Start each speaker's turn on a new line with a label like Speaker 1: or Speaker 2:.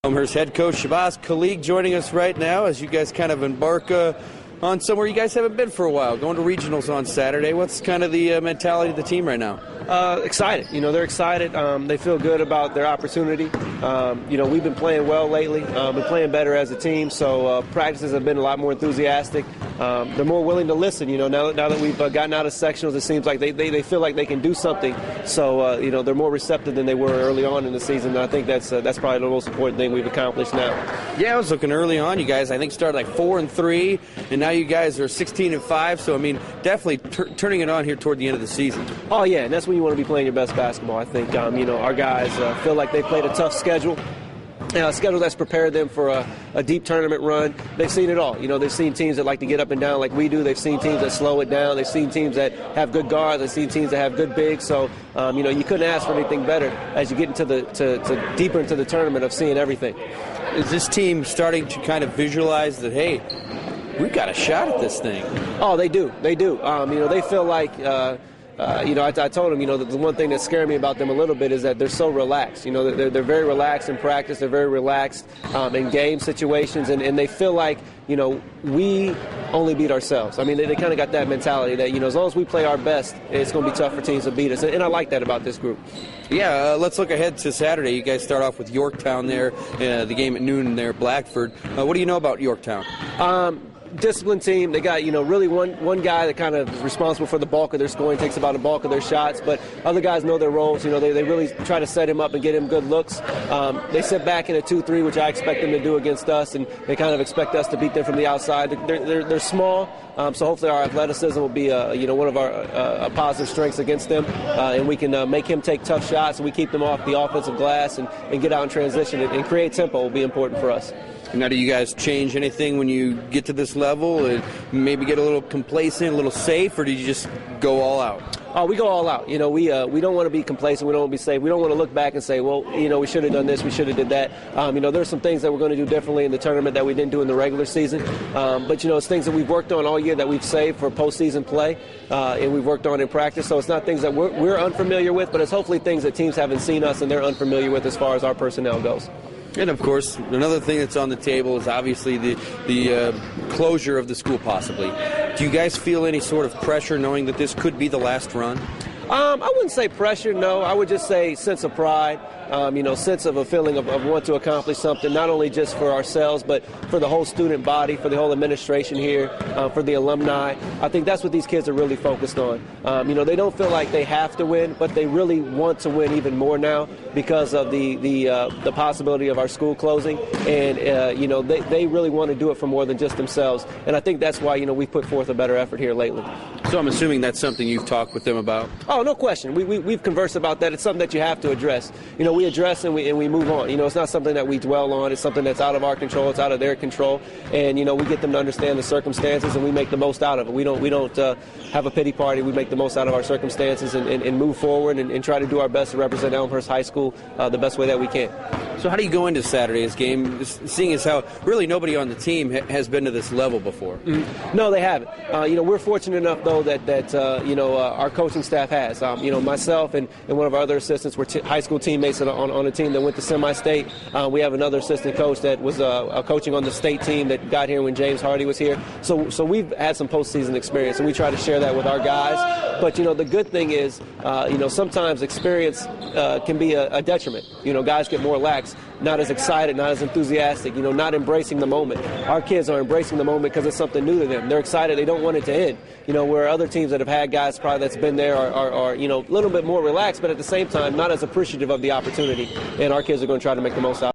Speaker 1: Elmhurst head coach Shabaz Khaliq joining us right now as you guys kind of embark on somewhere you guys haven't been for a while, going to regionals on Saturday. What's kind of the mentality of the team right now?
Speaker 2: Excited. They're excited. They feel good about their opportunity. We've been playing well lately, been playing better as a team, so practices have been a lot more enthusiastic. They're more willing to listen. Now that we've gotten out of sectionals, it seems like they feel like they can do something. So, they're more receptive than they were early on in the season, and I think that's probably the most important thing we've accomplished now.
Speaker 1: Yeah, I was looking early on. You guys, I think, started like 4-3, and now you guys are 16-5. So, I mean, definitely turning it on here toward the end of the season.
Speaker 2: Oh, yeah, and that's when you want to be playing your best basketball. I think, our guys feel like they played a tough schedule. A schedule that's prepared them for a deep tournament run. They've seen it all. They've seen teams that like to get up and down like we do. They've seen teams that slow it down. They've seen teams that have good guards. They've seen teams that have good bigs. So, you couldn't ask for anything better as you get into to deeper into the tournament of seeing everything.
Speaker 1: Is this team starting to kind of visualize that, hey, we've got a shot at this thing?
Speaker 2: Oh, they do. They do. They feel like... I told them, the one thing that scared me about them a little bit is that they're so relaxed. They're very relaxed in practice. They're very relaxed in game situations, and they feel like, we only beat ourselves. I mean, they kind of got that mentality that, as long as we play our best, it's going to be tough for teams to beat us, and I like that about this group.
Speaker 1: Yeah, let's look ahead to Saturday. You guys start off with Yorktown there, the game at noon there, Blackford. What do you know about Yorktown?
Speaker 2: Disciplined team. They got, really one guy that kind of is responsible for the bulk of their scoring, takes about the bulk of their shots, but other guys know their roles. They really try to set him up and get him good looks. They sit back in a 2-3, which I expect them to do against us, and they kind of expect us to beat them from the outside. They're small, so hopefully our athleticism will be one of our positive strengths against them, and we can make him take tough shots, and we keep them off the offensive glass and get out in transition and create tempo will be important for us.
Speaker 1: Now, do you guys change anything when you get to this level and maybe get a little complacent, a little safe, or do you just go all out?
Speaker 2: Oh, we go all out. We don't want to be complacent. We don't want to be safe. We don't want to look back and say, well, we should have done this, we should have did that. There's some things that we're going to do differently in the tournament that we didn't do in the regular season. But it's things that we've worked on all year that we've saved for postseason play, and we've worked on in practice. So it's not things that we're unfamiliar with, but it's hopefully things that teams haven't seen us and they're unfamiliar with as far as our personnel goes.
Speaker 1: And, of course, another thing that's on the table is obviously the closure of the school possibly. Do you guys feel any sort of pressure knowing that this could be the last run?
Speaker 2: I wouldn't say pressure, no. I would just say sense of pride, sense of a feeling of want to accomplish something, not only just for ourselves, but for the whole student body, for the whole administration here, for the alumni. I think that's what these kids are really focused on. They don't feel like they have to win, but they really want to win even more now because of the possibility of our school closing. And, they really want to do it for more than just themselves. And I think that's why, we put forth a better effort here lately.
Speaker 1: So I'm assuming that's something you've talked with them about?
Speaker 2: Oh, no question. We've conversed about that. It's something that you have to address. We address and we move on. It's not something that we dwell on. It's something that's out of our control. It's out of their control. And, we get them to understand the circumstances and we make the most out of it. We don't have a pity party. We make the most out of our circumstances and move forward and try to do our best to represent Elmhurst High School the best way that we can.
Speaker 1: So how do you go into Saturday's game, seeing as how really nobody on the team has been to this level before?
Speaker 2: Mm-hmm. No, they haven't. We're fortunate enough, though, that our coaching staff has. Myself and one of our other assistants were high school teammates on a team that went to semi-state. We have another assistant coach that was coaching on the state team that got here when James Hardy was here. So we've had some postseason experience, and we try to share that with our guys. But, the good thing is, sometimes experience can be a detriment. Guys get more lax, not as excited, not as enthusiastic, not embracing the moment. Our kids are embracing the moment because it's something new to them. They're excited. They don't want it to end. Where other teams that have had guys probably that's been there are a little bit more relaxed, but at the same time not as appreciative of the opportunity. And our kids are going to try to make the most out of it.